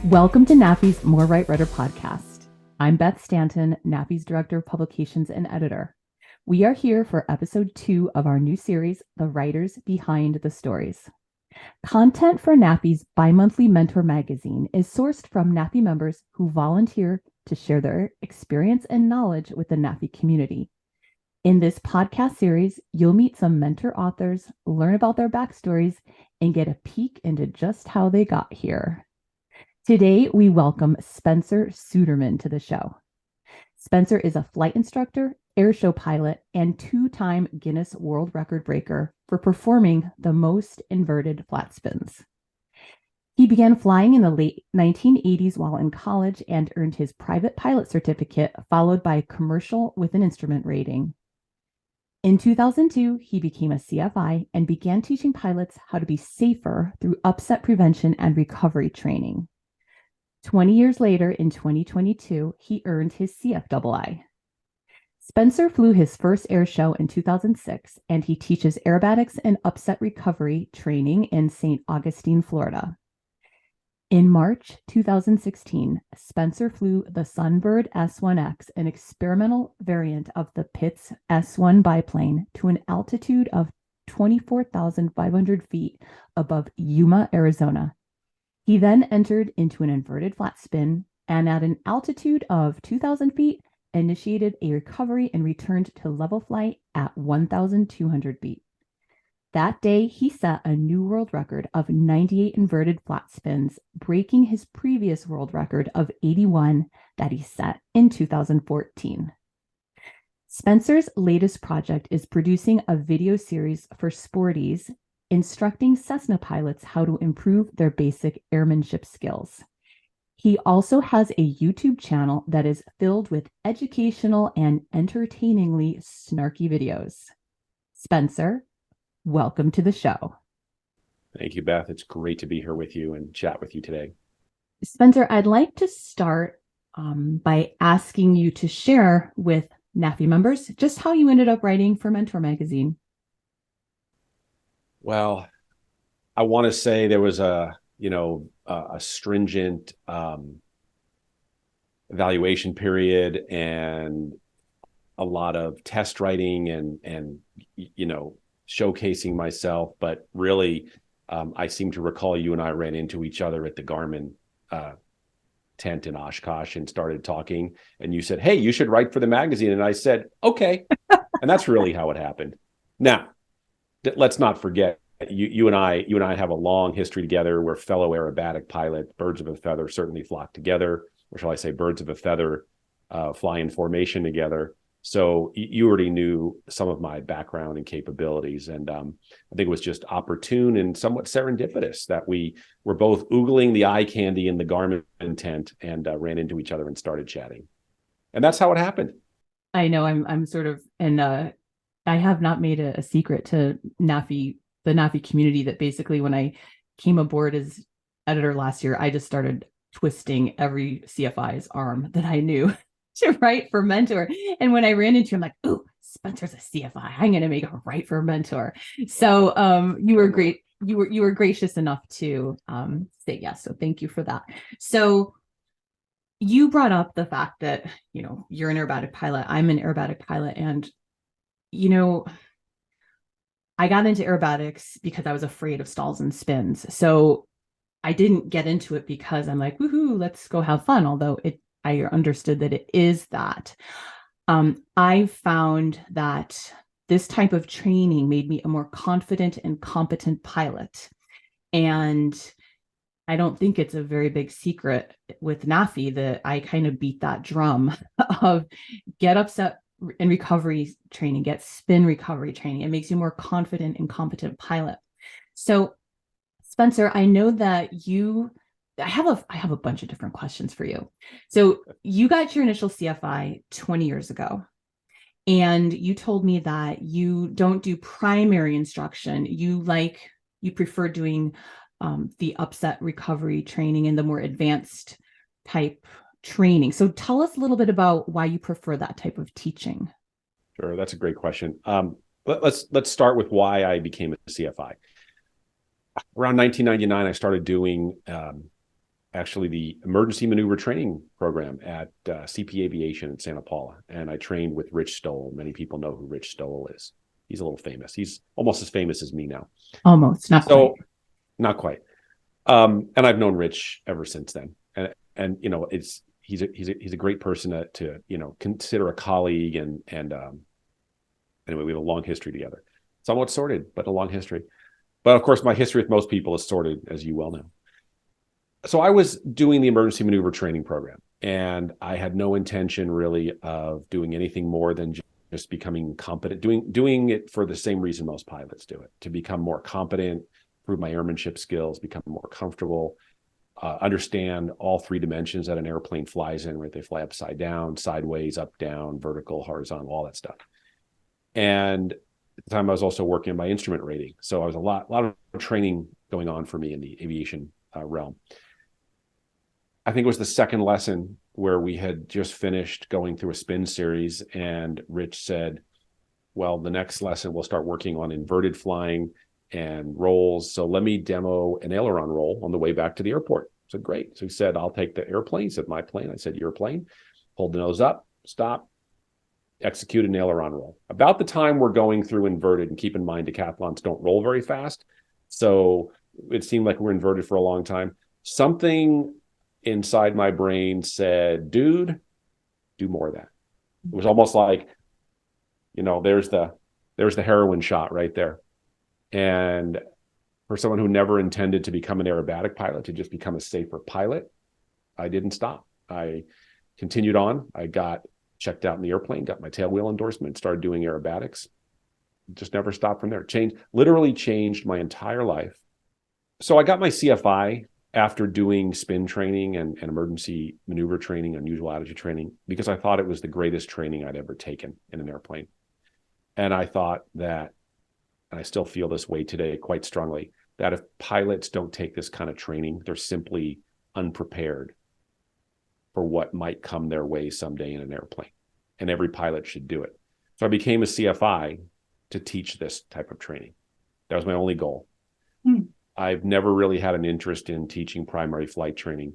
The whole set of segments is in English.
Welcome to NAFI's More Right Rudder podcast. I'm Beth Stanton, NAFI's Director of Publications and Editor. We are here for episode 2 of our new series, The Writers Behind the Stories. Content for NAFI's bi-monthly mentor magazine is sourced from NAFI members who volunteer to share their experience and knowledge with the NAFI community. In this podcast series, you'll meet some mentor authors, learn about their backstories, and get a peek into just how they got here. Today, we welcome Spencer Suderman to the show. Spencer is a flight instructor, airshow pilot, and 2-time Guinness World Record breaker for performing the most inverted flat spins. He began flying in the late 1980s while in college and earned his private pilot certificate, followed by commercial with an instrument rating. In 2002, he became a CFI and began teaching pilots how to be safer through upset prevention and recovery training. 20 years later, in 2022, he earned his CFII. Spencer flew his first air show in 2006, and he teaches aerobatics and upset recovery training in St. Augustine, Florida. In March 2016, Spencer flew the Sunbird S-1x, an experimental variant of the Pitts S-1 biplane, to an altitude of 24,500 feet above Yuma, Arizona. He then entered into an inverted flat spin and at an altitude of 2,000 feet, initiated a recovery and returned to level flight at 1,200 feet. That day, he set a new world record of 98 inverted flat spins, breaking his previous world record of 81 that he set in 2014. Spencer's latest project is producing a video series for Sporties, instructing Cessna pilots how to improve their basic airmanship skills. He also has a YouTube channel that is filled with educational and entertainingly snarky videos. Spencer, welcome to the show. Thank you, Beth. It's great to be here with you and chat with you today. Spencer, I'd like to start by asking you to share with NAFI members just how you ended up writing for Mentor magazine. Well, I want to say there was a stringent evaluation period and a lot of test writing and showcasing myself. But really, I seem to recall you and I ran into each other at the Garmin tent in Oshkosh and started talking. And you said, "Hey, you should write for the magazine." And I said, "Okay." And that's really how it happened. Now, let's not forget, you and I have a long history together. We're fellow aerobatic pilots. Birds of a feather certainly flock together, or shall I say birds of a feather fly in formation together. So you already knew some of my background and capabilities. And I think it was just opportune and somewhat serendipitous that we were both oogling the eye candy in the Garmin tent and ran into each other and started chatting. And that's how it happened. I know I'm sort of, and I have not made a secret to NAFI, the NAFI community, that basically when I came aboard as editor last year, I just started twisting every CFI's arm that I knew to write for Mentor. And when I ran into him, like, "Oh, Spencer's a CFI. I'm going to make her write for Mentor." So you were great. You were gracious enough to say yes. So thank you for that. So you brought up the fact that, you're an aerobatic pilot. I'm an aerobatic pilot. And, I got into aerobatics because I was afraid of stalls and spins. So I didn't get into it because I'm like, woohoo, let's go have fun. Although I understood that it is that. I found that this type of training made me a more confident and competent pilot. And I don't think it's a very big secret with NAFI that I kind of beat that drum of get upset in recovery training, get spin recovery training. It makes you more confident and competent pilot. So Spencer, I know that I have a bunch of different questions for you. So you got your initial CFI 20 years ago, and you told me that you don't do primary instruction. You prefer doing the upset recovery training and the more advanced type training. So tell us a little bit about why you prefer that type of teaching. Sure, that's a great question. Let's start with why I became a CFI. Around 1999, I started doing actually the emergency maneuver training program at CP Aviation in Santa Paula. And I trained with Rich Stoll. Many people know who Rich Stoll is. He's a little famous. He's almost as famous as me now. Almost, not so quite. Not quite. And I've known Rich ever since then. And you know, he's a great person to you know, consider a colleague. And anyway, we have a long history together. Somewhat sordid, but a long history. But of course, my history with most people is sordid, as you well know. So I was doing the emergency maneuver training program, and I had no intention really of doing anything more than just becoming competent, doing it for the same reason most pilots do it, to become more competent, improve my airmanship skills, become more comfortable, understand all three dimensions that an airplane flies in, right? They fly upside down, sideways, up, down, vertical, horizontal, all that stuff. And at the time I was also working on my instrument rating. So I was a lot of training going on for me in the aviation realm. I think it was the second lesson where we had just finished going through a spin series, and Rich said, well, the next lesson we'll start working on inverted flying and rolls. So let me demo an aileron roll on the way back to the airport. I said, great. So he said, I'll take the airplane. He said, my plane. I said, your plane. Hold the nose up, stop, execute an aileron roll. About the time we're going through inverted, and keep in mind, decathlons don't roll very fast. So it seemed like we're inverted for a long time. Something inside my brain said, dude, do more of that. It was almost like, you know, there's the heroin shot right there. And for someone who never intended to become an aerobatic pilot, to just become a safer pilot, I didn't stop. I continued on. I got checked out in the airplane, got my tailwheel endorsement, started doing aerobatics. Just never stopped from there. Literally changed my entire life. So I got my CFI after doing spin training and emergency maneuver training, unusual attitude training, because I thought it was the greatest training I'd ever taken in an airplane. And I thought that, and I still feel this way today quite strongly, that if pilots don't take this kind of training, they're simply unprepared for what might come their way someday in an airplane. And every pilot should do it. So I became a CFI to teach this type of training. That was my only goal. I've never really had an interest in teaching primary flight training.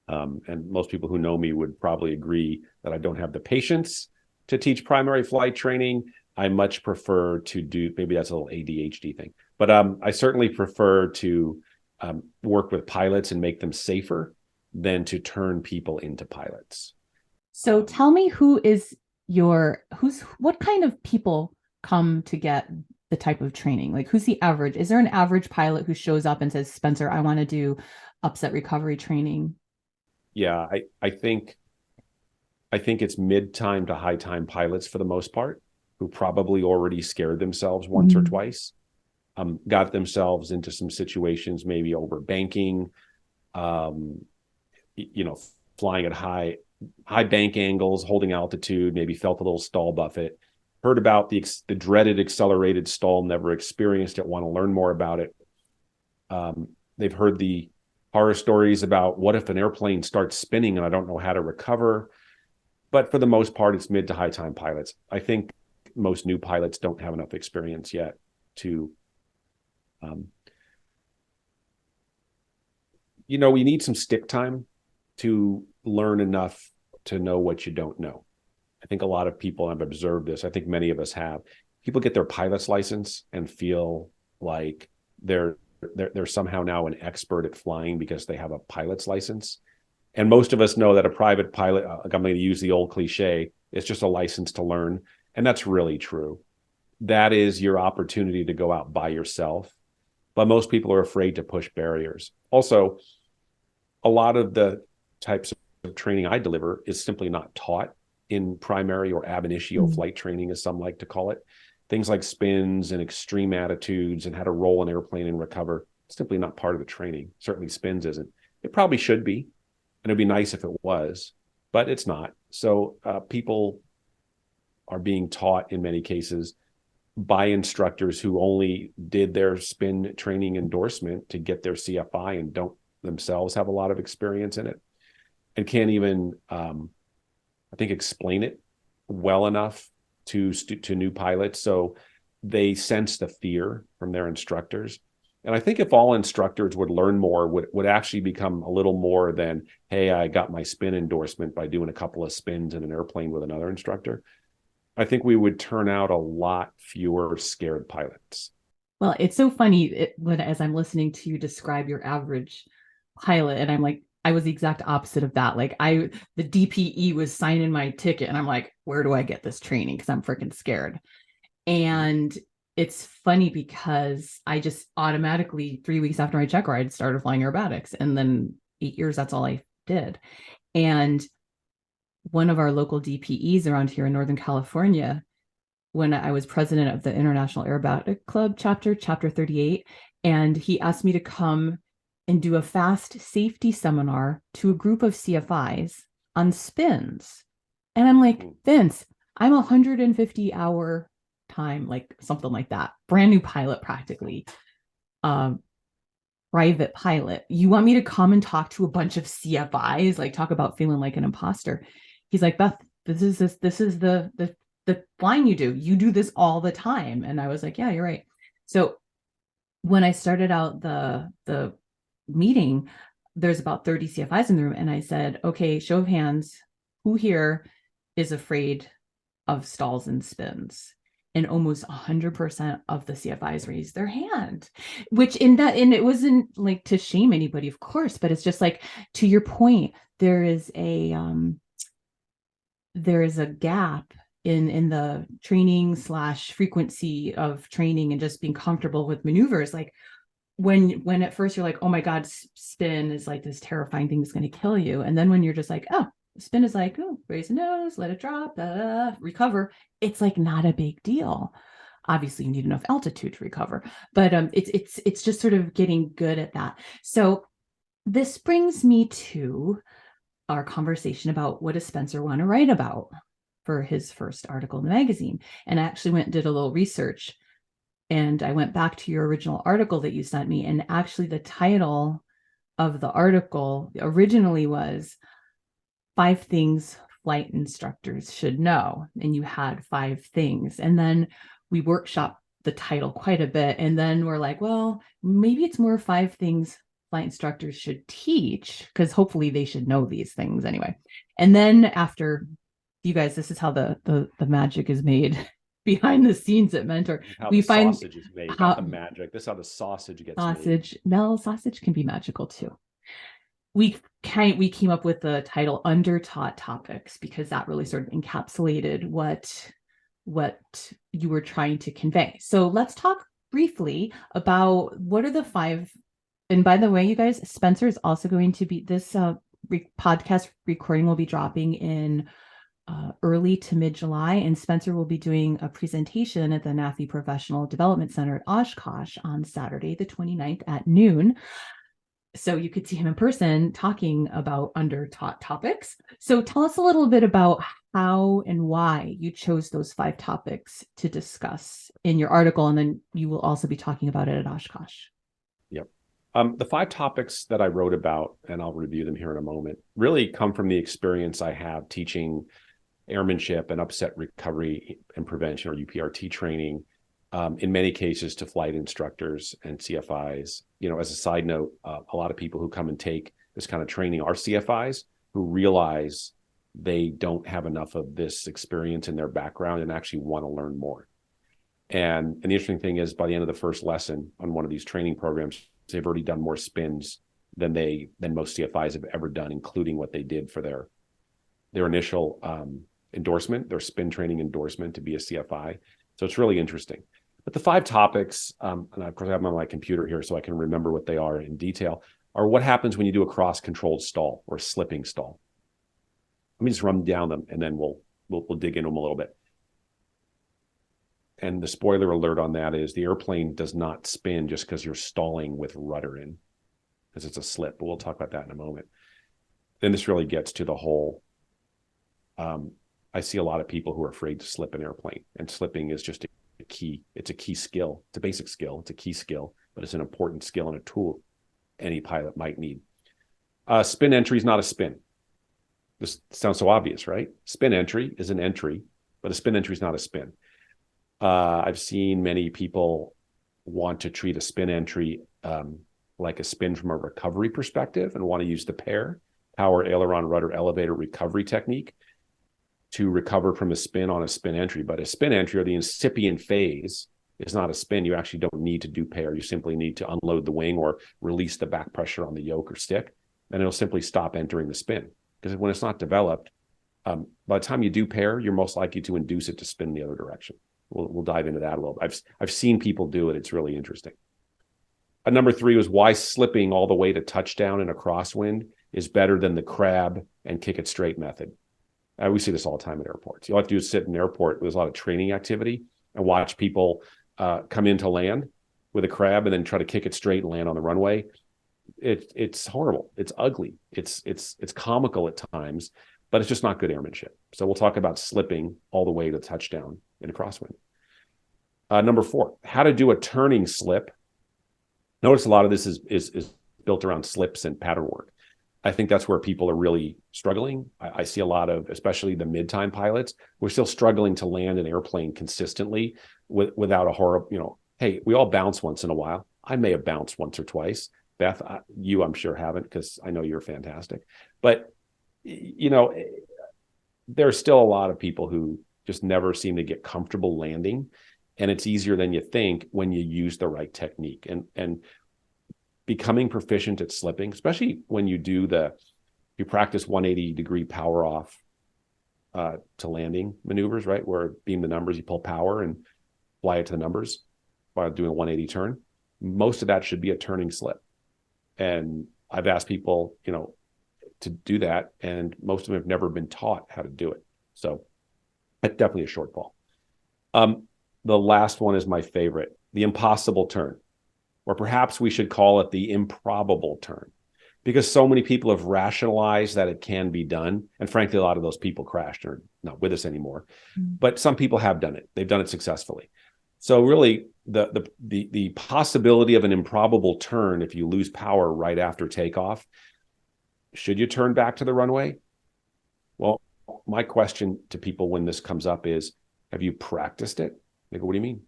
And most people who know me would probably agree that I don't have the patience to teach primary flight training. I much prefer to do, maybe that's a little ADHD thing, but I certainly prefer to work with pilots and make them safer than to turn people into pilots. So tell me, what kind of people come to get the type of training? Like, who's the average? Is there an average pilot who shows up and says, Spencer, I want to do upset recovery training? Yeah, I think it's mid-time to high-time pilots for the most part, who probably already scared themselves once or twice, got themselves into some situations, maybe over banking, you know, flying at high bank angles, holding altitude, maybe felt a little stall buffet, heard about the dreaded accelerated stall, never experienced it, want to learn more about it. They've heard the horror stories about what if an airplane starts spinning and I don't know how to recover. But for the most part, it's mid to high time pilots. I think most new pilots don't have enough experience yet to, you know, we need some stick time to learn enough to know what you don't know. I think a lot of people, and I've observed this, I think many of us have, people get their pilot's license and feel like they're somehow now an expert at flying because they have a pilot's license. And most of us know that a private pilot, I'm going to use the old cliche, it's just a license to learn. And that's really true. That is your opportunity to go out by yourself. But most people are afraid to push barriers. Also, a lot of the types of training I deliver is simply not taught in primary or ab initio flight training, as some like to call it. Things like spins and extreme attitudes and how to roll an airplane and recover, simply not part of the training. Certainly spins isn't. It probably should be, and it'd be nice if it was, but it's not. So people are being taught in many cases by instructors who only did their spin training endorsement to get their CFI and don't themselves have a lot of experience in it and can't even, I think, explain it well enough to new pilots. So they sense the fear from their instructors. And I think if all instructors would learn more, would actually become a little more than, hey, I got my spin endorsement by doing a couple of spins in an airplane with another instructor. I think we would turn out a lot fewer scared pilots. Well, it's so funny as I'm listening to you describe your average pilot, and I'm like, I was the exact opposite of that. Like the DPE was signing my ticket, and I'm like, where do I get this training? Because I'm freaking scared. And it's funny because I just automatically 3 weeks after my check ride started flying aerobatics, and then 8 years, that's all I did. And one of our local DPEs around here in Northern California, when I was president of the International Aerobatic Club chapter 38, and he asked me to come and do a fast safety seminar to a group of CFIs on spins. And I'm like, Vince, I'm 150-hour time, like something like that, brand new pilot practically, private pilot. You want me to come and talk to a bunch of CFIs, like talk about feeling like an imposter? He's like, Beth, this is the flying you do this all the time. And I was like, yeah, you're right. So when I started out the meeting, there's about 30 CFIs in the room, and I said, okay, show of hands, who here is afraid of stalls and spins? And almost 100% of the CFIs raised their hand, which and it wasn't like to shame anybody, of course, but it's just like, to your point, there is a gap in the training / frequency of training and just being comfortable with maneuvers. Like when at first you're like, oh my God, spin is like this terrifying thing that's going to kill you. And then when you're just like, oh, spin is like, oh, raise the nose, let it drop, recover. It's like not a big deal. Obviously you need enough altitude to recover, but it's just sort of getting good at that. So this brings me to our conversation about what does Spencer want to write about for his first article in the magazine. And I actually went and did a little research, and I went back to your original article that you sent me. And actually the title of the article originally was 5 Things Flight Instructors Should Know. And you had 5 things. And then we workshopped the title quite a bit. And then we're like, well, maybe it's more 5 things flight instructors should teach, because hopefully they should know these things anyway. And then after, you guys, this is how the magic is made behind the scenes at Mentor. How we find sausage is made, not the magic. This is how the sausage gets made. Well, sausage can be magical too. We came up with the title Undertaught Topics because that really sort of encapsulated what you were trying to convey. So let's talk briefly about what are the 5. And by the way, you guys, Spencer is also going to be, this podcast recording will be dropping in early to mid-July, and Spencer will be doing a presentation at the NAFI Professional Development Center at Oshkosh on Saturday, the 29th at noon. So you could see him in person talking about undertaught topics. So tell us a little bit about how and why you chose those 5 topics to discuss in your article, and then you will also be talking about it at Oshkosh. Yep. The 5 topics that I wrote about, and I'll review them here in a moment, really come from the experience I have teaching airmanship and upset recovery and prevention, or UPRT training, in many cases to flight instructors and CFIs. You know, as a side note, a lot of people who come and take this kind of training are CFIs who realize they don't have enough of this experience in their background and actually want to learn more. And the interesting thing is, by the end of the first lesson on one of these training programs, they've already done more spins than most CFIs have ever done, including what they did for their initial endorsement, their spin training endorsement to be a CFI. So it's really interesting. But the 5 topics, and of course I have them on my computer here so I can remember what they are in detail, are what happens when you do a cross-controlled stall or slipping stall. Let me just run down them, and then we'll dig into them a little bit. And the spoiler alert on that is the airplane does not spin just because you're stalling with rudder in, because it's a slip. But we'll talk about that in a moment. Then this really gets to the whole, I see a lot of people who are afraid to slip an airplane, and slipping is just it's a key skill. It's a basic skill. It's a key skill, but it's an important skill and a tool any pilot might need. Spin entry is not a spin. This sounds so obvious, right? Spin entry is an entry, but a spin entry is not a spin. I've seen many people want to treat a spin entry like a spin from a recovery perspective and want to use the power, aileron, rudder, elevator recovery technique to recover from a spin on a spin entry. But a spin entry, or the incipient phase, is not a spin. You actually don't need to do pair. You simply need to unload the wing or release the back pressure on the yoke or stick, and it'll simply stop entering the spin. Because when it's not developed, by the time you do pair, you're most likely to induce it to spin the other direction. We'll dive into that a little bit. I've seen people do it. It's really interesting. Number 3 was why slipping all the way to touchdown in a crosswind is better than the crab and kick it straight method. We see this all the time at airports. All you have to do is sit in an airport where there's a lot of training activity and watch people come in to land with a crab and then try to kick it straight and land on the runway. It's horrible. It's ugly. It's comical at times, but it's just not good airmanship. So we'll talk about slipping all the way to touchdown in a crosswind. Number 4, how to do a turning slip. Notice a lot of this is built around slips and pattern work. I think that's where people are really struggling. I see a lot of, especially the mid-time pilots, we're still struggling to land an airplane consistently without a horrible, hey, we all bounce once in a while. I may have bounced once or twice. Beth, you I'm sure haven't, because I know you're fantastic. But, there's still a lot of people who just never seem to get comfortable landing. And it's easier than you think when you use the right technique. And becoming proficient at slipping, especially when you practice 180-degree power off to landing maneuvers, right? Where beam the numbers, you pull power and fly it to the numbers while doing a 180 turn. Most of that should be a turning slip. And I've asked people, to do that, and most of them have never been taught how to do it. So that's definitely a shortfall. The last one is my favorite, the impossible turn, or perhaps we should call it the improbable turn, because so many people have rationalized that it can be done. And frankly, a lot of those people crashed or not with us anymore. But some people have done it. They've done it successfully. So really, the possibility of an improbable turn, if you lose power right after takeoff, should you turn back to the runway? Well, my question to people when this comes up is, have you practiced it? They go, what do you mean?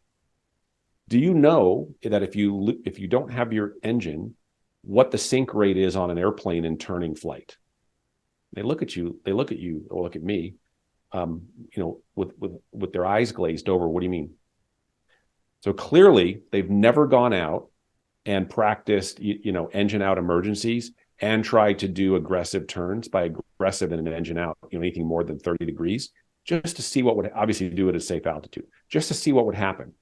Do you know that if you don't have your engine, what the sink rate is on an airplane in turning flight? They look at you, or look at me, with their eyes glazed over. What do you mean? So clearly, they've never gone out and practiced, engine out emergencies and tried to do aggressive turns. By aggressive in an engine out, anything more than 30 degrees, just to see what would, obviously do it at safe altitude, just to see what would happen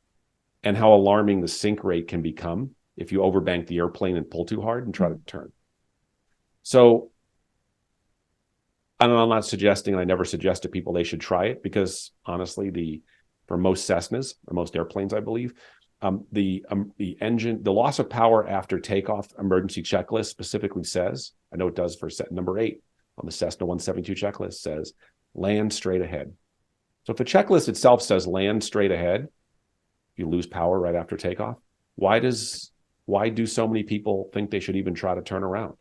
and how alarming the sink rate can become if you overbank the airplane and pull too hard and try to turn. So I'm not suggesting, and I never suggest to people they should try it, because honestly, for most Cessnas, or most airplanes, I believe, the engine, the loss of power after takeoff emergency checklist specifically says, I know it does for set number 8 on the Cessna 172 checklist, says land straight ahead. So if the checklist itself says land straight ahead, you lose power right after takeoff. Why do so many people think they should even try to turn around?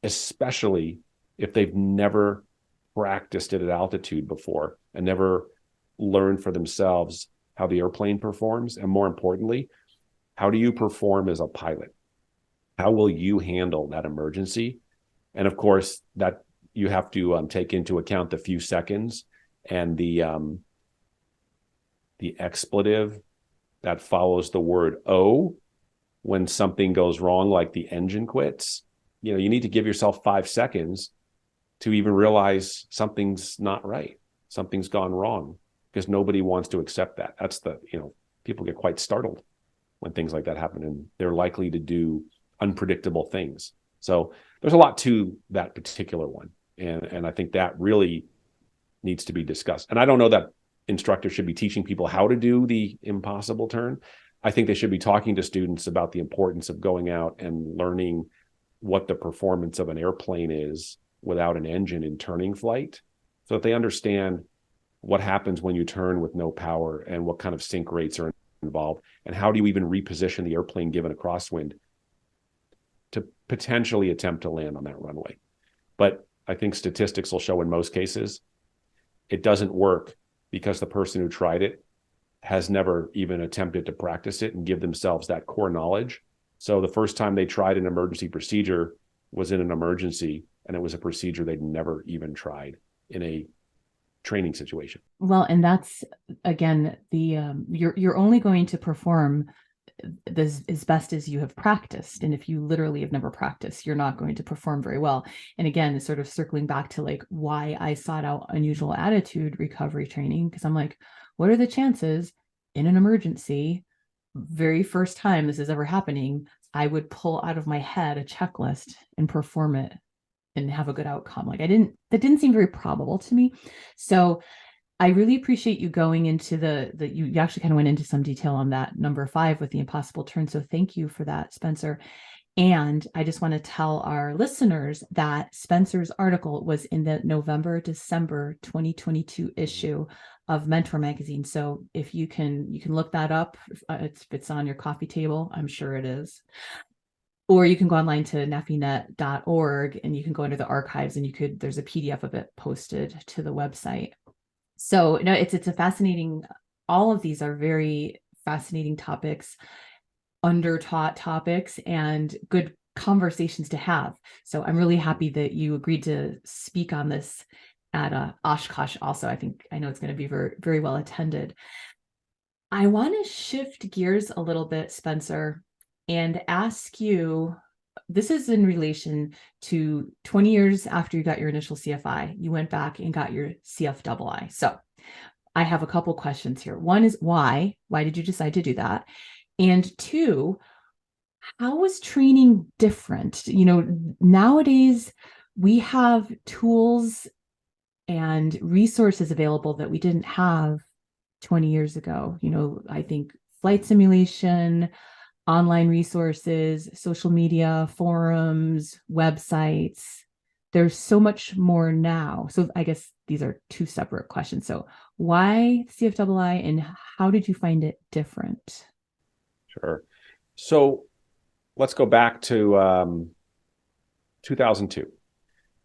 Especially if they've never practiced it at altitude before and never learned for themselves how the airplane performs. And more importantly, how do you perform as a pilot? How will you handle that emergency? And of course, that you have to take into account the few seconds and the expletive that follows the word "oh" when something goes wrong, like the engine quits. You need to give yourself 5 seconds to even realize something's not right, something's gone wrong, because nobody wants to accept that. That's people get quite startled when things like that happen, and they're likely to do unpredictable things. So there's a lot to that particular one. And I think that really needs to be discussed. And I don't know that instructors should be teaching people how to do the impossible turn. I think they should be talking to students about the importance of going out and learning what the performance of an airplane is without an engine in turning flight, so that they understand what happens when you turn with no power and what kind of sink rates are involved, and how do you even reposition the airplane given a crosswind to potentially attempt to land on that runway. But I think statistics will show in most cases it doesn't work, because the person who tried it has never even attempted to practice it and give themselves that core knowledge. So the first time they tried an emergency procedure was in an emergency, and it was a procedure they'd never even tried in a training situation. Well, and that's again you're only going to perform this as best as you have practiced, and if you literally have never practiced, you're not going to perform very well. And again, sort of circling back to like why I sought out unusual attitude recovery training, because I'm like, what are the chances in an emergency, very first time this is ever happening, I would pull out of my head a checklist and perform it and have a good outcome? Like that didn't seem very probable to me. So I really appreciate you going into you actually kind of went into some detail on that number 5 with the impossible turn. So thank you for that, Spencer. And I just want to tell our listeners that Spencer's article was in the November-December 2022 issue of Mentor magazine. So if you can look that up. It's on your coffee table. I'm sure it is. Or you can go online to nafinet.org and you can go into the archives and there's a PDF of it posted to the website. So no, it's a fascinating, all of these are very fascinating topics, under-taught topics, and good conversations to have. So I'm really happy that you agreed to speak on this at Oshkosh also. I know it's going to be very, very well attended. I want to shift gears a little bit, Spencer, and ask you, this is in relation to 20 years after you got your initial CFI, you went back and got your CFII. So I have a couple questions here. One is why did you decide to do that? And 2, how was training different? Nowadays we have tools and resources available that we didn't have 20 years ago. I think flight simulation, online resources, social media, forums, websites. There's so much more now. So I guess these are 2 separate questions. So why CFII and how did you find it different? Sure. So let's go back to 2002.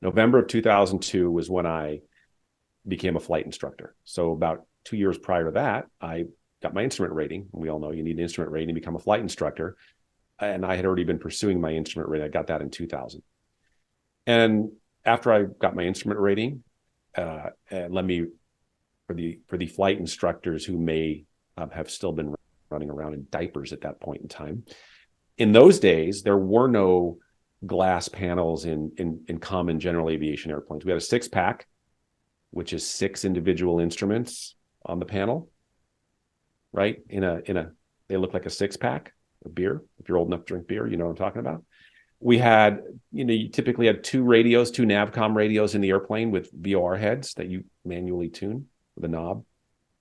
November of 2002 was when I became a flight instructor. So about 2 years prior to that, I got my instrument rating. We all know you need an instrument rating to become a flight instructor. And I had already been pursuing my instrument rating. I got that in 2000. And after I got my instrument rating, and for the flight instructors who may have still been running around in diapers at that point in time, in those days, there were no glass panels in common general aviation airplanes. We had a 6-pack, which is 6 individual instruments on the panel. Right? They look like a 6-pack of beer. If you're old enough to drink beer, you know what I'm talking about. We had, you typically had 2 radios, 2 Navcom radios in the airplane with VOR heads that you manually tune with a knob.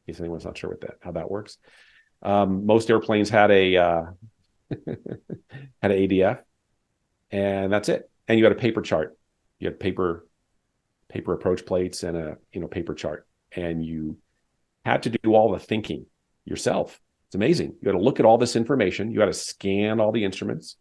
In case anyone's not sure how that works. Most airplanes had had an ADF, and that's it. And you had a paper chart. You had paper approach plates and a paper chart, and you had to do all the thinking yourself. It's amazing. You had to look at all this information. You had to scan all the instruments.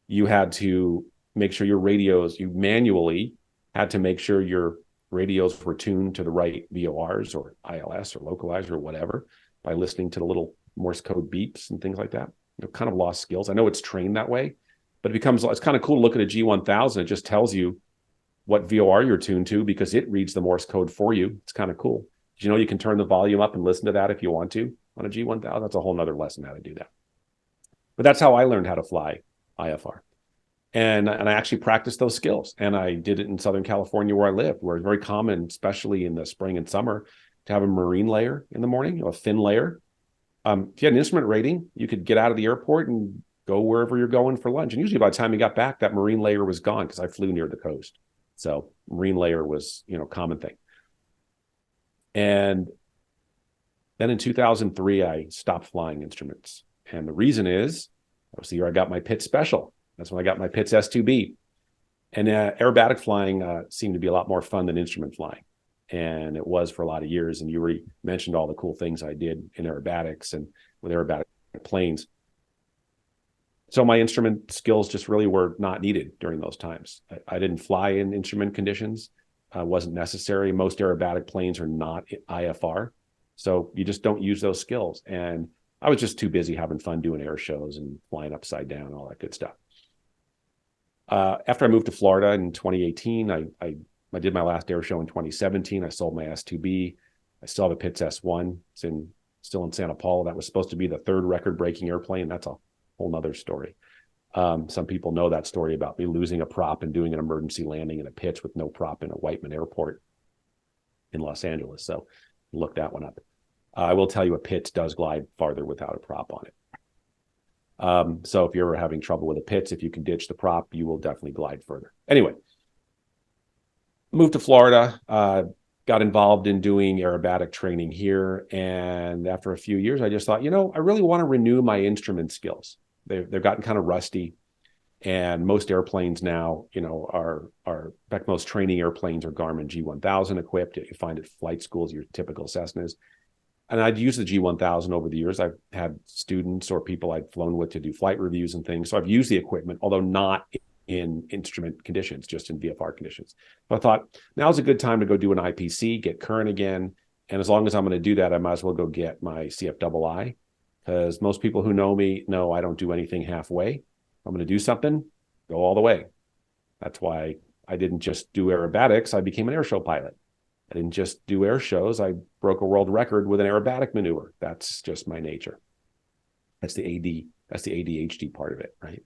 You had to make sure your radios, you manually had to make sure your radios were tuned to the right VORs or ILS or localizer or whatever by listening to the little Morse code beeps and things like that. Kind of lost skills. I know it's trained that way, but it's kind of cool to look at a G1000. It just tells you what VOR you're tuned to because it reads the Morse code for you. It's kind of cool. Did you know you can turn the volume up and listen to that if you want to on a G1000? That's a whole nother lesson how to do that. But that's how I learned how to fly IFR. And I actually practiced those skills. And I did it in Southern California where I lived, where it's very common, especially in the spring and summer, to have a marine layer in the morning, a thin layer. If you had an instrument rating, you could get out of the airport and go wherever you're going for lunch. And usually by the time you got back, that marine layer was gone because I flew near the coast. So marine layer was, a common thing. And then in 2003, I stopped flying instruments. And the reason is, that was the year I got my Pitts Special. That's when I got my Pitts S2B. And aerobatic flying seemed to be a lot more fun than instrument flying. And it was for a lot of years. And you already mentioned all the cool things I did in aerobatics and with aerobatic planes. So my instrument skills just really were not needed during those times. I didn't fly in instrument conditions. Wasn't necessary. Most aerobatic planes are not IFR. So you just don't use those skills. And I was just too busy having fun doing air shows and flying upside down, all that good stuff. After I moved to Florida in 2018, I did my last air show in 2017. I sold my S2B. I still have a Pitts S1. It's still in Santa Paula. That was supposed to be the third record-breaking airplane. That's a whole nother story. Some people know that story about me losing a prop and doing an emergency landing in a pitch with no prop in a Whiteman Airport in Los Angeles. So look that one up. I will tell you a Pitts does glide farther without a prop on it. So if you're ever having trouble with a Pitts, if you can ditch the prop, you will definitely glide further. Anyway, moved to Florida, got involved in doing aerobatic training here. And after a few years, I just thought, I really want to renew my instrument skills. They've gotten kind of rusty. And most airplanes now, are in fact, most training airplanes are Garmin G1000 equipped. You find at flight schools, your typical Cessnas. And I'd used the G1000 over the years. I've had students or people I'd flown with to do flight reviews and things. So I've used the equipment, although not in instrument conditions, just in VFR conditions. But I thought now's a good time to go do an IPC, get current again. And as long as I'm going to do that, I might as well go get my CFII, because most people who know me know I don't do anything halfway. If I'm going to do something, go all the way. That's why I didn't just do aerobatics. I became an airshow pilot. I didn't just do air shows. I broke a world record with an aerobatic maneuver. That's just my nature. That's the ADHD part of it, right?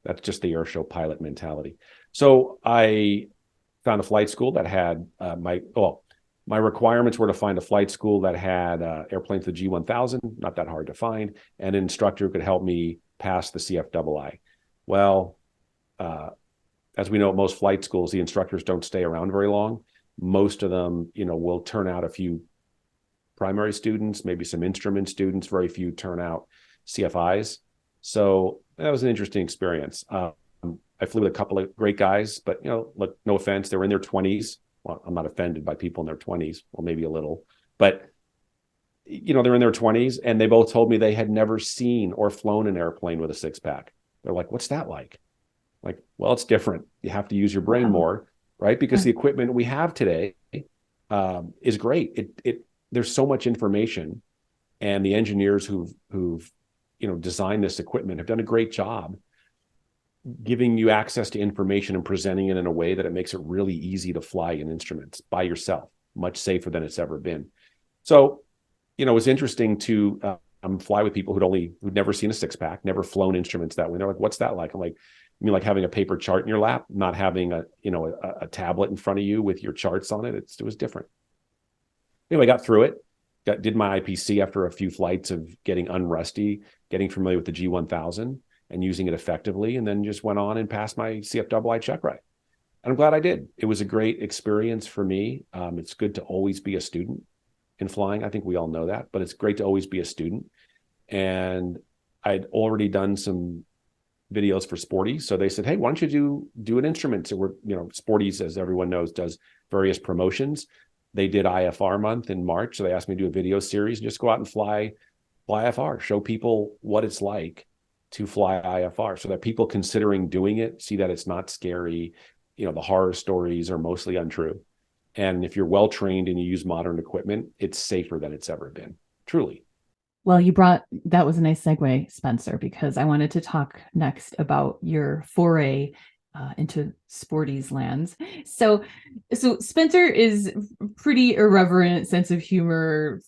That's just the air show pilot mentality. So I found a flight school that had my requirements were to find a flight school that had airplanes with G1000, not that hard to find, and an instructor who could help me pass the CFII. Well, as we know, at most flight schools, the instructors don't stay around very long. Most of them, will turn out a few primary students, maybe some instrument students, very few turn out CFIs. So that was an interesting experience. I flew with a couple of great guys, but, look, no offense, they were in their 20s. Well, I'm not offended by people in their 20s, well, maybe a little, but, they're in their 20s, and they both told me they had never seen or flown an airplane with a six-pack. They're like, what's that like? Like, well, it's different. You have to use your brain more. Right? Because the equipment we have today is great. There's so much information, and the engineers who've designed this equipment have done a great job giving you access to information and presenting it in a way that it makes it really easy to fly in instruments by yourself, much safer than it's ever been. So, it's interesting to fly with people who'd never seen a six-pack, never flown instruments that way. They're like, what's that like? I'm like, you mean like having a paper chart in your lap, not having a tablet in front of you with your charts on it? It was different. Anyway, I got through it. Did my IPC after a few flights of getting unrusty, getting familiar with the G1000 and using it effectively, and then just went on and passed my CFII check ride. And I'm glad I did. It was a great experience for me. It's good to always be a student in flying. I think we all know that, but it's great to always be a student. And I'd already done some videos for Sporties. So they said, hey, why don't you do an instrument? So Sporties, as everyone knows, does various promotions. They did IFR month in March. So they asked me to do a video series, just go out and fly IFR, show people what it's like to fly IFR, so that people considering doing it see that it's not scary. The horror stories are mostly untrue. And if you're well-trained and you use modern equipment, it's safer than it's ever been, truly. Well, that was a nice segue, Spencer, because I wanted to talk next about your foray into Sporties lands. So Spencer is pretty irreverent, sense of humor,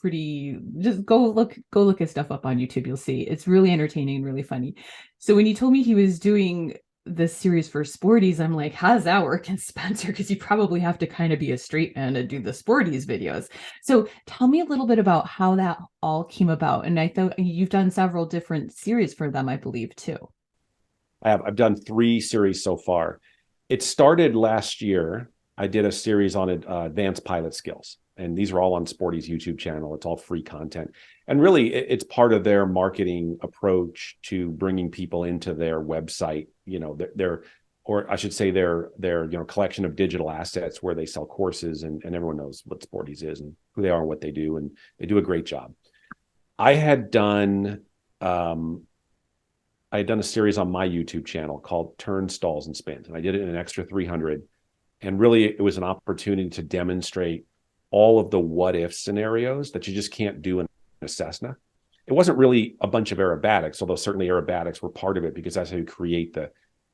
just go look his stuff up on YouTube. You'll see it's really entertaining and really funny. So when he told me he was doing this series for Sporties, I'm like, how does that work in Spencer? Because you probably have to kind of be a straight man to do the Sporties videos. So tell me a little bit about how that all came about. And I thought you've done several different series for them, I believe, too. I've done 3 series so far. It started last year. I did a series on advanced pilot skills, and these are all on Sporties YouTube channel. It's all free content. And really, it's part of their marketing approach to bringing people into their website, their collection of digital assets where they sell courses, and everyone knows what Sporties is and who they are and what they do. And they do a great job. I had done a series on my YouTube channel called Turns, Stalls, and Spins. And I did it in an extra 300. And really, it was an opportunity to demonstrate all of the what if scenarios that you just can't do in a Cessna. It wasn't really a bunch of aerobatics, although certainly aerobatics were part of it because that's how you create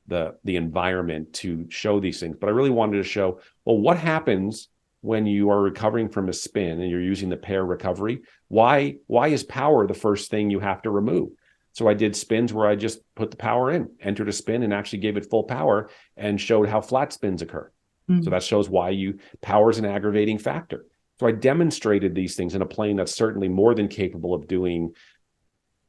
the environment to show these things. But I really wanted to show, well, what happens when you are recovering from a spin and you're using the pair recovery? Why is power the first thing you have to remove? So I did spins where I just put the power in, entered a spin, and actually gave it full power and showed how flat spins occur. So that shows why power is an aggravating factor. So I demonstrated these things in a plane that's certainly more than capable of doing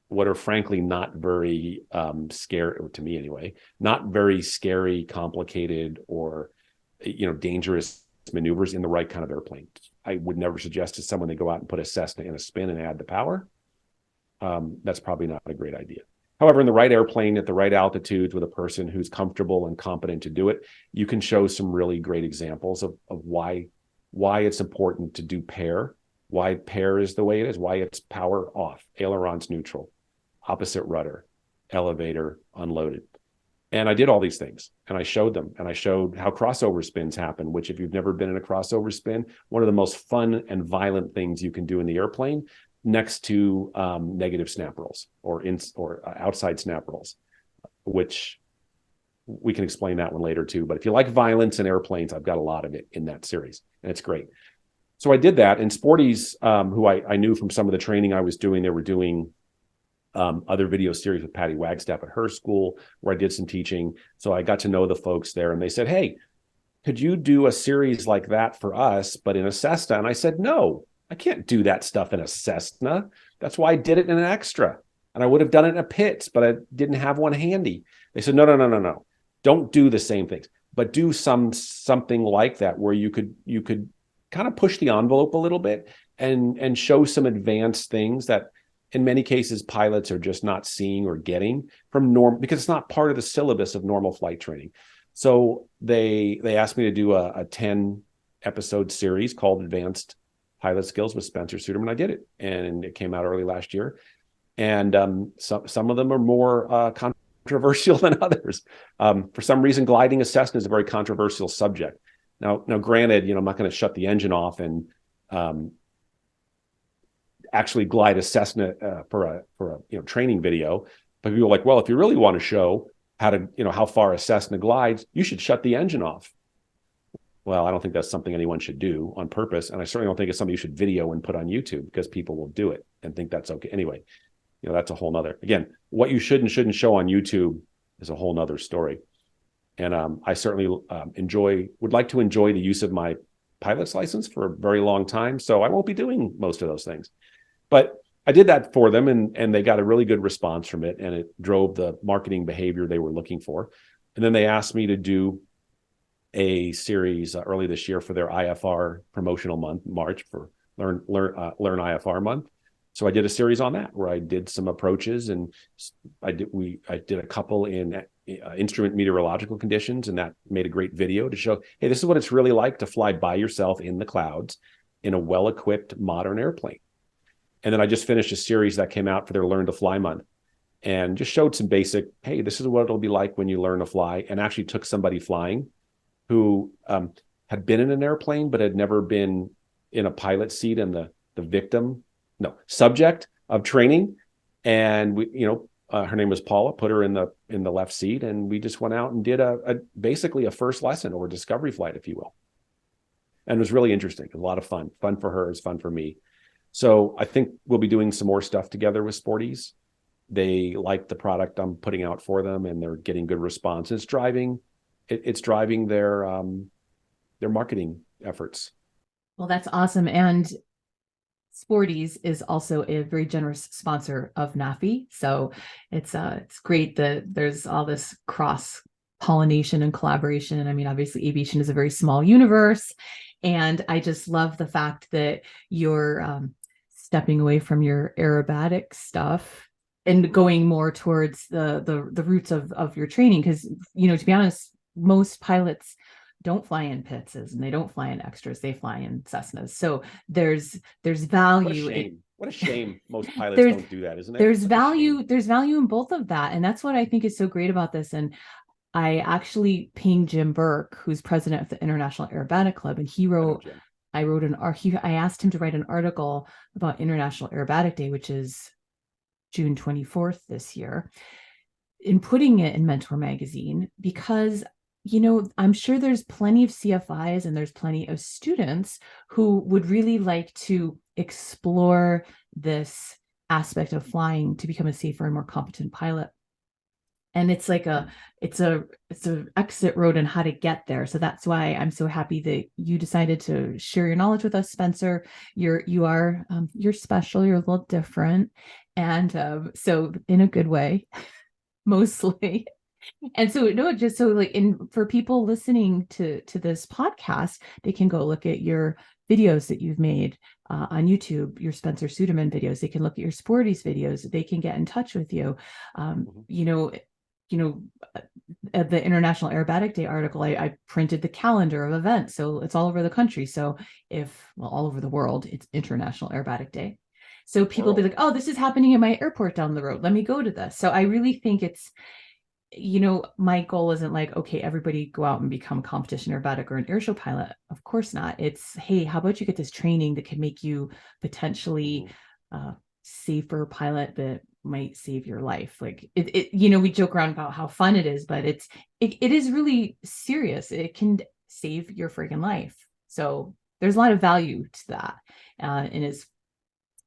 what are frankly not very scary, or to me anyway, not very scary, complicated, or dangerous maneuvers in the right kind of airplane. I would never suggest to someone they go out and put a Cessna in a spin and add the power. That's probably not a great idea. However, in the right airplane at the right altitudes with a person who's comfortable and competent to do it, you can show some really great examples of why it's important to do pair, why pair is the way it is, why it's power off, ailerons neutral, opposite rudder, elevator unloaded. And I did all these things and I showed them, and I showed how crossover spins happen, which if you've never been in a crossover spin, one of the most fun and violent things you can do in the airplane, next to negative snap rolls or outside snap rolls, which we can explain that one later too. But if you like violence in airplanes, I've got a lot of it in that series, and it's great. So I did that. And Sporties, who I knew from some of the training I was doing, they were doing other video series with Patty Wagstaff at her school where I did some teaching. So I got to know the folks there, and they said, hey, could you do a series like that for us, but in a Cessna? And I said, no, I can't do that stuff in a Cessna. That's why I did it in an extra. And I would have done it in a Pitts, but I didn't have one handy. They said, no. Don't do the same things, but do something like that where you could kind of push the envelope a little bit and show some advanced things that in many cases pilots are just not seeing or getting from because it's not part of the syllabus of normal flight training. So they asked me to do a 10 episode series called Advanced Pilot Skills with Spencer Suderman. I did it, and it came out early last year. And some of them are more controversial than others. For some reason, gliding a Cessna is a very controversial subject. Now, granted, I'm not going to shut the engine off and actually glide a Cessna for a training video. But people are like, well, if you really want to show how to how far a Cessna glides, you should shut the engine off. Well, I don't think that's something anyone should do on purpose. And I certainly don't think it's something you should video and put on YouTube, because people will do it and think that's okay. Anyway, that's a whole nother, again, what you should and shouldn't show on YouTube is a whole nother story. And I certainly would like to enjoy the use of my pilot's license for a very long time. So I won't be doing most of those things. But I did that for them, and they got a really good response from it, and it drove the marketing behavior they were looking for. And then they asked me to do a series early this year for their IFR promotional month, March, for Learn IFR month. So I did a series on that where I did some approaches, and I did a couple in instrument meteorological conditions, and that made a great video to show, hey, this is what it's really like to fly by yourself in the clouds in a well-equipped modern airplane. And then I just finished a series that came out for their Learn to Fly month, and just showed some basic, hey, this is what it'll be like when you learn to fly, and actually took somebody flying who had been in an airplane but had never been in a pilot seat, and the subject of training. And we, her name was Paula, put her in the left seat, and we just went out and did basically a first lesson or a discovery flight, if you will. And it was really interesting, a lot of fun for her, it's fun for me. So I think we'll be doing some more stuff together with Sporties. They like the product I'm putting out for them, and they're getting good response. It's driving their marketing efforts. Well, that's awesome. And Sporties is also a very generous sponsor of NAFI. So it's great that there's all this cross pollination and collaboration. I mean, obviously aviation is a very small universe, and I just love the fact that you're stepping away from your aerobatic stuff and going more towards the roots of your training. Because, to be honest, most pilots don't fly in Pitts and they don't fly in extras, they fly in Cessnas. So there's value. What a shame most pilots don't do that, isn't it? There's value in both of that. And that's what I think is so great about this. And I actually pinged Jim Burke, who's president of the International Aerobatic Club, and he wrote, I asked him to write an article about International Aerobatic Day, which is June 24th this year, in putting it in Mentor magazine, because I'm sure there's plenty of CFIs and there's plenty of students who would really like to explore this aspect of flying to become a safer and more competent pilot. And it's like it's a exit road on how to get there. So that's why I'm so happy that you decided to share your knowledge with us, Spencer. You're special. You're a little different, and so in a good way, mostly. And so no, just so like for people listening to this podcast, they can go look at your videos that you've made on YouTube, your Spencer Suderman videos. They can look at your Sporties videos. They can get in touch with you. The International Aerobatic Day article, I printed the calendar of events, so it's all over the country. So all over the world, it's International Aerobatic Day. So people be like, oh, this is happening at my airport down the road. Let me go to this. So I really think it's, my goal isn't like, okay, everybody go out and become a competition aerobatic or an airshow pilot. Of course not. It's, hey, how about you get this training that can make you potentially safer pilot that might save your life. Like we joke around about how fun it is, but it is really serious. It can save your friggin' life. So there's a lot of value to that. And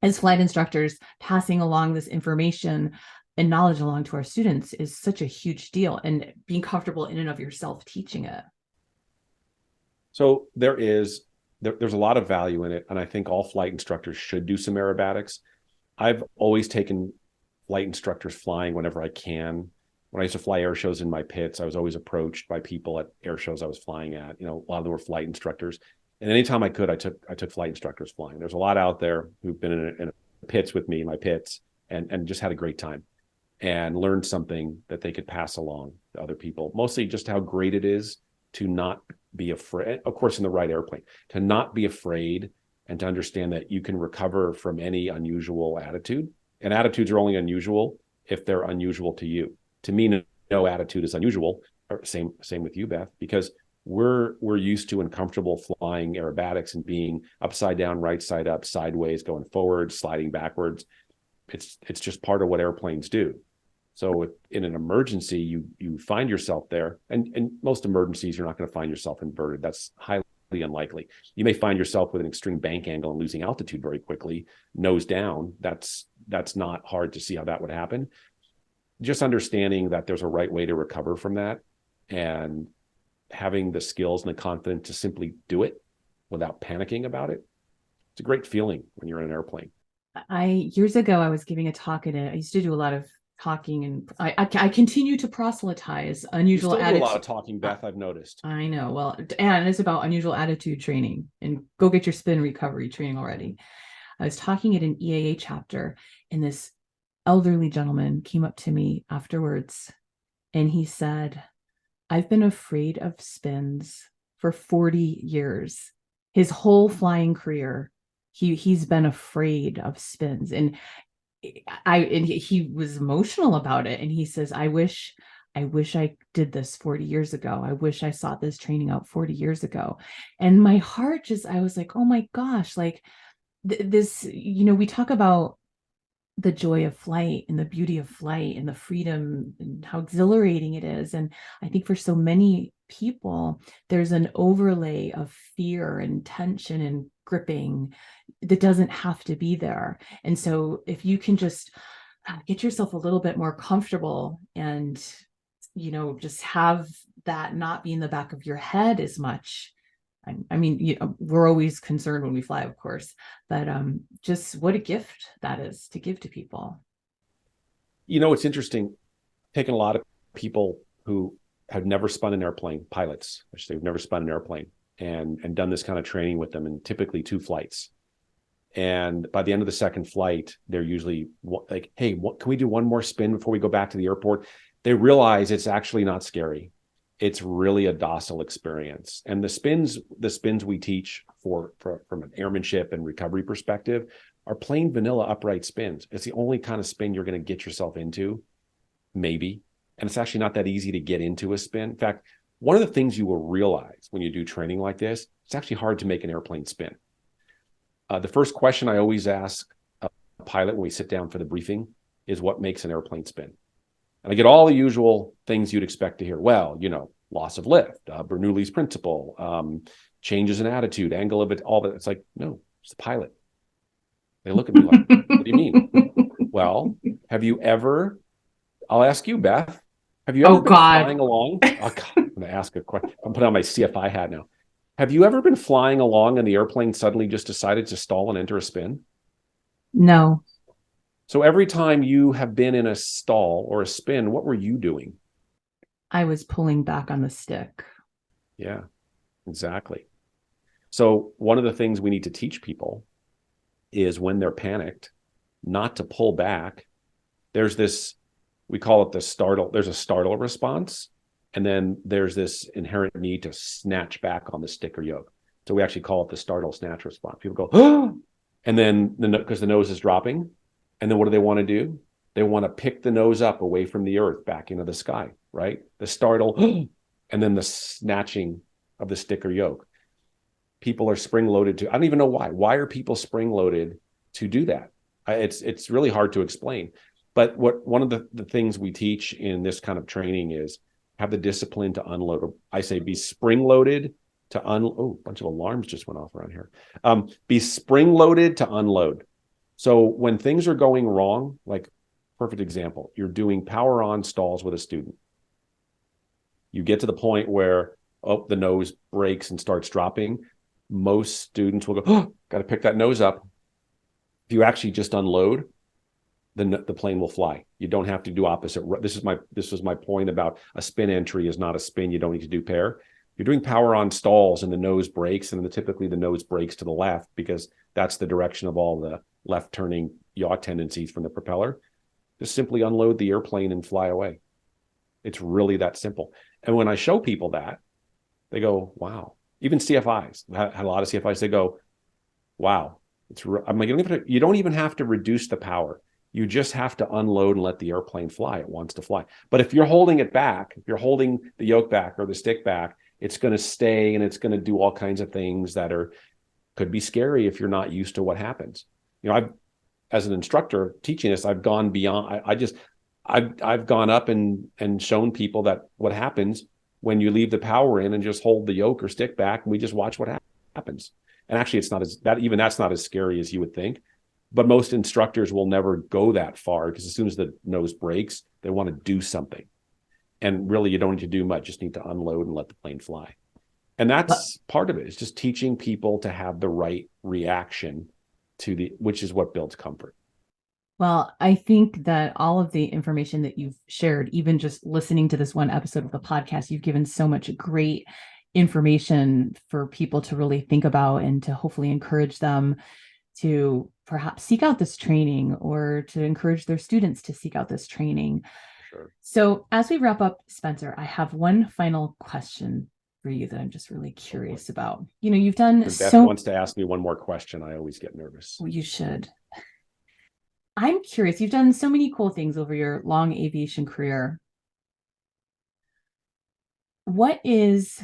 as flight instructors, passing along this information and knowledge along to our students is such a huge deal, and being comfortable in and of yourself teaching it. So there's a lot of value in it. And I think all flight instructors should do some aerobatics. I've always taken flight instructors flying whenever I can. When I used to fly air shows in my pits, I was always approached by people at air shows I was flying at. A lot of them were flight instructors. And anytime I could, I took flight instructors flying. There's a lot out there who've been in pits with me, in my pits, and just had a great time and learned something that they could pass along to other people. Mostly just how great it is to not be afraid, of course, in the right airplane, to not be afraid and to understand that you can recover from any unusual attitude. And attitudes are only unusual if they're unusual to you. To me, no attitude is unusual. Or same with you, Beth, because we're used to and comfortable flying aerobatics and being upside down, right side up, sideways, going forward, sliding backwards. It's just part of what airplanes do. So in an emergency, you find yourself there, and most emergencies, you're not going to find yourself inverted. That's highly unlikely. You may find yourself with an extreme bank angle and losing altitude very quickly, nose down. That's not hard to see how that would happen. Just understanding that there's a right way to recover from that, and having the skills and the confidence to simply do it without panicking about it. It's a great feeling when you're in an airplane. Years ago, I was giving a talk I used to do a lot of talking, and I continue to proselytize unusual attitude. Do a lot of talking, Beth, I've noticed. I know. Well, and it's about unusual attitude training, and go get your spin recovery training already. I was talking at an EAA chapter, and this elderly gentleman came up to me afterwards, and he said, I've been afraid of spins for 40 years. His whole flying career, he's been afraid of spins. And he was emotional about it. And he says, I wish I did this 40 years ago. I wish I sought this training out 40 years ago. And my heart I was like, oh my gosh, like this, we talk about the joy of flight and the beauty of flight and the freedom and how exhilarating it is. And I think for so many people, there's an overlay of fear and tension and gripping that doesn't have to be there. And so if you can just get yourself a little bit more comfortable and, just have that not be in the back of your head as much. I mean, we're always concerned when we fly, of course, but just what a gift that is to give to people. It's interesting. Taking a lot of people who have never spun an airplane, pilots, I should say, who've never spun an airplane, and done this kind of training with them, and typically 2 flights. And by the end of the second flight, they're usually like, hey, can we do one more spin before we go back to the airport? They realize it's actually not scary. It's really a docile experience. And the spins we teach from an airmanship and recovery perspective are plain vanilla upright spins. It's the only kind of spin you're going to get yourself into, maybe. And it's actually not that easy to get into a spin. In fact, one of the things you will realize when you do training like this, It's actually hard to make an airplane spin. The first question I always ask a pilot when we sit down for the briefing is, what makes an airplane spin? And I get all the usual things you'd expect to hear. Well, loss of lift, Bernoulli's principle, changes in attitude, angle of it, all that. It's like, no, it's the pilot. They look at me like, what do you mean? Well, I'll ask you, Beth, have you ever been flying along? Oh, God, I'm going to ask a question. I'm putting on my CFI hat now. Have you ever been flying along and the airplane suddenly just decided to stall and enter a spin? No. So every time you have been in a stall or a spin, what were you doing? I was pulling back on the stick. Yeah, exactly. So one of the things we need to teach people is, when they're panicked, not to pull back. There's this, we call it the startle. There's a startle response. And then there's this inherent need to snatch back on the stick or yoke. So we actually call it the startle snatch response. People go, oh, and then because the nose is dropping. And then what do they want to do? They want to pick the nose up away from the earth back into the sky, right? The startle, and then the snatching of the stick or yoke. People are spring loaded to, I don't even know why. Why are people spring loaded to do that? It's really hard to explain. But one of the things we teach in this kind of training is have the discipline to unload. I say be spring loaded to unload. Oh, a bunch of alarms just went off around here. Be spring loaded to unload. So when things are going wrong, like perfect example, you're doing power on stalls with a student. You get to the point where, the nose breaks and starts dropping. Most students will go, oh, got to pick that nose up. If you actually just unload, then the plane will fly. You don't have to do opposite. This was my point about a spin entry is not a spin. You don't need to do pair. You're doing power on stalls and the nose breaks, and typically the nose breaks to the left because that's the direction of all the left turning yaw tendencies from the propeller. Just simply unload the airplane and fly away. It's really that simple. And when I show people that, they go, wow. Even CFIs, had a lot of CFIs, they go, wow. I'm like, you don't even have to reduce the power. You just have to unload and let the airplane fly. It wants to fly. But if you're holding it back, if you're holding the yoke back or the stick back, it's going to stay and it's going to do all kinds of things that could be scary if you're not used to what happens. As an instructor teaching this, I've gone beyond. I've gone up and shown people that what happens when you leave the power in and just hold the yoke or stick back, and we just watch what happens. And actually, it's not that's not as scary as you would think. But most instructors will never go that far, because as soon as the nose breaks, they want to do something. And really, you don't need to do much. Just need to unload and let the plane fly. And that's part of it. It's just teaching people to have the right reaction which is what builds comfort. Well, I think that all of the information that you've shared, even just listening to this one episode of the podcast, you've given so much great information for people to really think about and to hopefully encourage them to perhaps seek out this training, or to encourage their students to seek out this training. Sure. So as we wrap up, Spencer, I have one final question for you that I'm just really curious about. You've done Beth wants to ask me one more question. I always get nervous. Well, you should. I'm curious. You've done so many cool things over your long aviation career. What is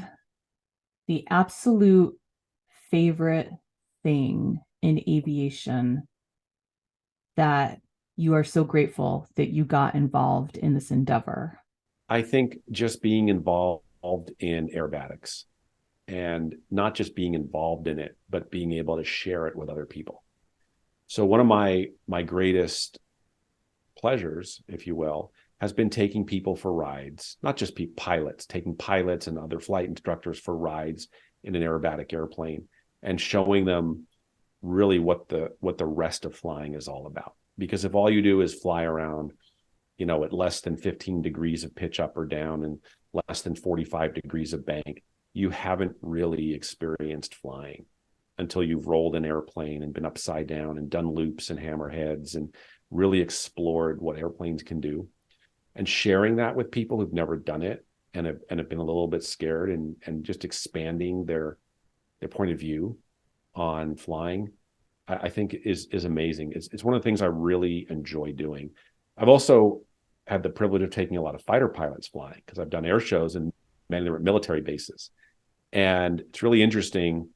the absolute favorite thing in aviation that you are so grateful that you got involved in this endeavor? I think just being involved in aerobatics, and not just being involved in it, but being able to share it with other people. So one of my greatest pleasures, if you will, has been taking people for rides, not just pilots, taking pilots and other flight instructors for rides in an aerobatic airplane, and showing them really what the rest of flying is all about. Because if all you do is fly around, at less than 15 degrees of pitch up or down and less than 45 degrees of bank, you haven't really experienced flying until you've rolled an airplane and been upside down and done loops and hammerheads and really explored what airplanes can do. And sharing that with people who've never done it and have been a little bit scared, and just expanding their point of view on flying, I think is amazing. It's one of the things I really enjoy doing. I've also had the privilege of taking a lot of fighter pilots flying, because I've done air shows and many different military bases. And it's really interesting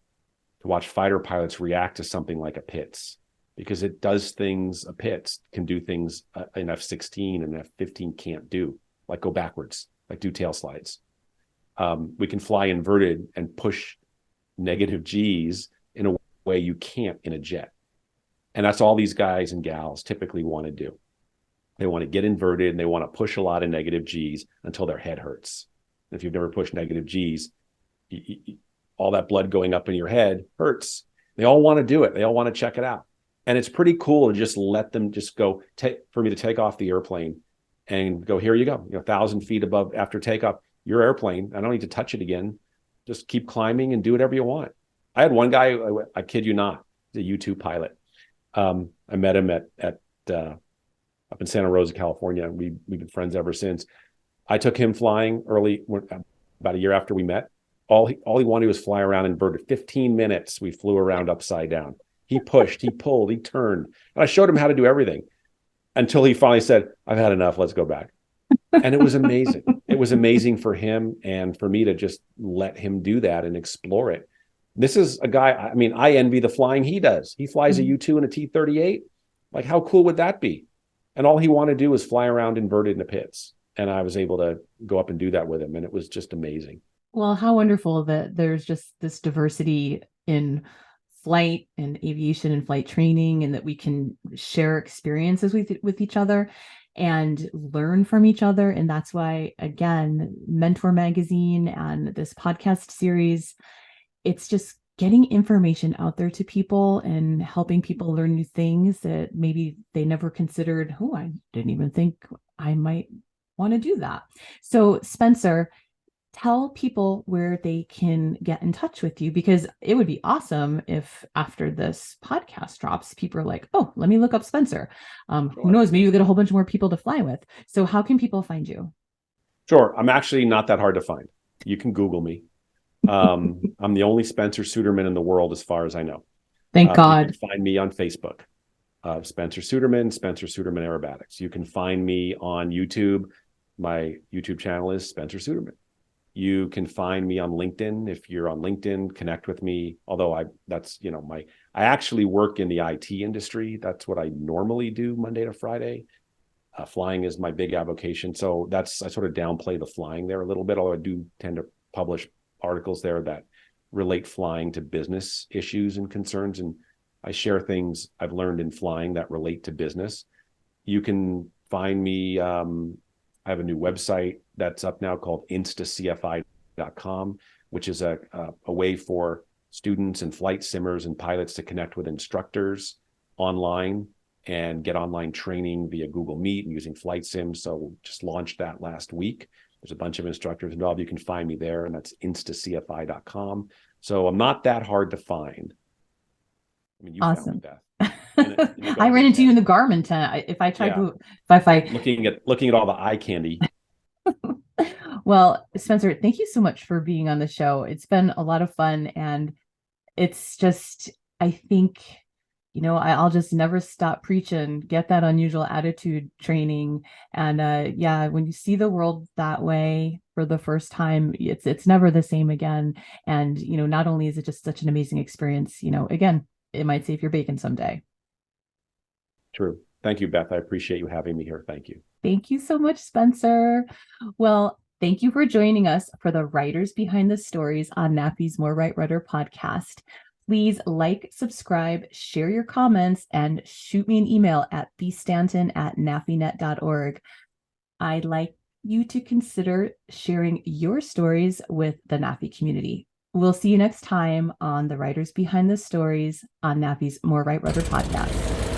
to watch fighter pilots react to something like a Pitts, because it does things a Pitts can do things an F-16 and F-15 can't do, like go backwards, like do tail slides. We can fly inverted and push negative G's in a way you can't in a jet. And that's all these guys and gals typically want to do. They want to get inverted and they want to push a lot of negative G's until their head hurts. If you've never pushed negative G's, all that blood going up in your head hurts. They all want to do it. They all want to check it out. And it's pretty cool to just let them just go, for me to take off the airplane and go, here you go, 1,000 feet above after takeoff, your airplane. I don't need to touch it again. Just keep climbing and do whatever you want. I had one guy, I kid you not, the U-2 pilot. I met him at up in Santa Rosa, California. We've been friends ever since. I took him flying early, about a year after we met. All he wanted was fly around inverted. 15 minutes, we flew around upside down. He pushed, he pulled, he turned. And I showed him how to do everything until he finally said, I've had enough, let's go back. And it was amazing. It was amazing for him and for me to just let him do that and explore it. This is a guy, I mean, I envy the flying he does. He flies a U-2 and a T-38. Like, how cool would that be? And all he wanted to do was fly around inverted in the Pitts. And I was able to go up and do that with him. And it was just amazing. Well, how wonderful that there's just this diversity in flight and aviation and flight training, and that we can share experiences with each other and learn from each other. And that's why, again, Mentor Magazine and this podcast series, it's just getting information out there to people and helping people learn new things that maybe they never considered. Oh, I didn't even think I might want to do that. So Spencer, tell people where they can get in touch with you, because it would be awesome if after this podcast drops, people are like, oh, let me look up Spencer. Who knows, maybe you'll get a whole bunch more people to fly with. So how can people find you? Sure. I'm actually not that hard to find. You can Google me. I'm the only Spencer Suderman in the world, as far as I know. Thank God. You can find me on Facebook, Spencer Suderman Aerobatics. You can find me on YouTube. My YouTube channel is Spencer Suderman. You can find me on LinkedIn. If you're on LinkedIn, connect with me. Although I actually work in the IT industry. That's what I normally do Monday to Friday. Flying is my big avocation. So I sort of downplay the flying there a little bit, although I do tend to publish articles there that relate flying to business issues and concerns. And I share things I've learned in flying that relate to business. You can find me. I have a new website that's up now called instacfi.com, which is a way for students and flight simmers and pilots to connect with instructors online and get online training via Google Meet and using flight sims. So just launched that last week. There's a bunch of instructors involved. You can find me there, and that's instacfi.com. So I'm not that hard to find. I mean, you awesome. found me, Beth. I ran into you in the Garmin tent. If I tried to, if I looking at all the eye candy. Well, Spencer, thank you so much for being on the show. It's been a lot of fun, and it's just, I think, I'll just never stop preaching, get that unusual attitude training. And when you see the world that way for the first time, it's never the same again. And, not only is it just such an amazing experience, again, it might save your bacon someday. True. Thank you, Beth. I appreciate you having me here. Thank you. Thank you so much, Spencer. Well, thank you for joining us for the Writers Behind the Stories on NAFI's More Right Rudder podcast. Please like, subscribe, share your comments, and shoot me an email at bstanton@nafinet.org. I'd like you to consider sharing your stories with the NAFI community. We'll see you next time on the Writers Behind the Stories on NAFI's More Right Rudder podcast.